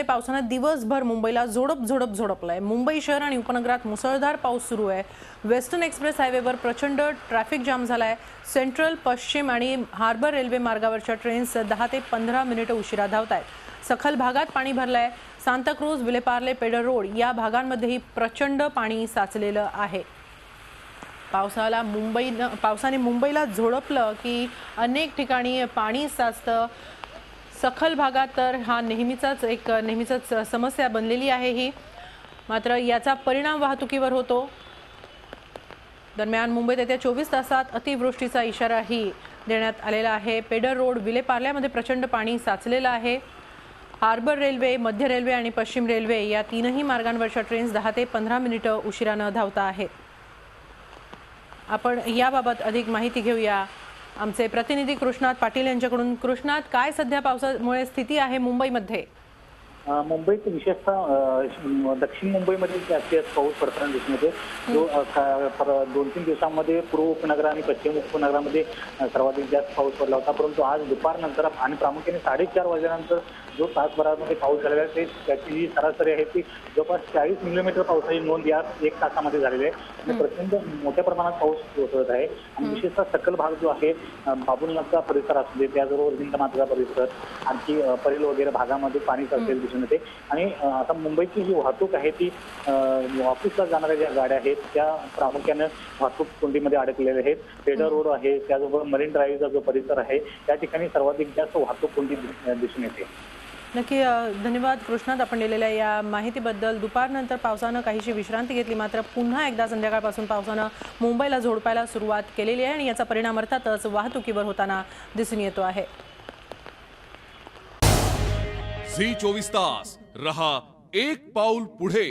पावसानं दिवसभर मुंबईला झोडपलाय। मुंबई शहर आणि उपनगरात मुसळधार पाऊस सुरू आहे। वेस्टर्न एक्सप्रेस हायवेवर प्रचंड ट्रॅफिक जाम झालाय। सेंट्रल, पश्चिम आणि हार्बर रेल्वे मार्गावरच्या ट्रेन्स 10 ते 15 मिनिटे उशिरा धावतायत। सखल भागात पाणी भरलंय। सांताक्रूज, विलेपार्ले, पेडर रोड या भागांमध्येही प्रचंड पाणी साचलेलं आहे। पावसाने मुंबईला झोडपलं की अनेक ठिकाणी पाणी साचतं। सखल भागात तर हा नेहमीच समस्या बनलेली आहे ही, मात्र याचा परिणाम वाहतुकीवर होतो। दरम्यान मुंबईत येत्या 24 तासात अतिवृष्टीचा इशाराही देण्यात आलेला आहे। पेडर रोड, विलेपार्ल्यामध्ये प्रचंड पाणी साचलेलं आहे। हार्बर रेल्वे, मध्य रेल्वे आणि पश्चिम रेल्वे या तीनही मार्गांवरच्या ट्रेन्स 10 ते 15 मिनिटं उशिरानं धावता आहेत। आपण याबाबत अधिक माहिती घेऊया आमचे प्रतिनिधी कृष्णात पाटील यांच्याकडून। कृष्णात, काय सध्या पावसामुळे स्थिती आहे मुंबईमध्ये? मुंबईत विशेषतः दक्षिण मुंबईमध्ये जास्तीत पाऊस पडताना दिसून येतो। जो 2-3 दिवसांमध्ये पूर्व उपनगर आणि पश्चिम उपनगरामध्ये सर्वाधिक जास्त पाऊस पडला होता, परंतु आज दुपारनंतर आणि प्रामुख्याने 4:30 वाजल्यानंतर जो तासभरामध्ये पाऊस झालेला आहे त्याची जी सरासरी आहे ती जवळपास 40 मिलीमीटर पावसाची नोंद या 1 तासामध्ये झालेली आहे। आणि प्रचंड मोठ्या प्रमाणात पाऊस कोसळत आहे आणि विशेषतः सकल भाग जो आहे, बाबुलनाथचा परिसर असू दे, त्याचबरोबर हिंदमाताचा परिसर, आणखी परेल वगैरे भागामध्ये पाणी साचलेलं दिसून येते। आणि आता मुंबईची जी वाहतूक आहे ती ऑफिसला जाणाऱ्या ज्या गाड्या आहेत त्या प्रामुख्याने वाहतूक कोंडीमध्ये अडकलेल्या आहेत। पेडर रोड आहे, त्याचबरोबर मरीन ड्राईव्हचा जो परिसर आहे त्या ठिकाणी सर्वाधिक जास्त वाहतूक कोंडी दिसून येते। नक्की, धन्यवाद कृष्णात आपण दिलेल्या या माहितीबद्दल। दुपारनंतर पावसानं काहीशी विश्रांती घेतली, मात्र पुन्हा एकदा संध्याकाळपासून पावसानं मुंबईला झोडपायला सुरुवात केलेली आहे आणि याचा परिणाम अर्थातच वाहतुकीवर होताना दिसून येतो आहे। झी 24 तास रहा एक पाऊल पुढे।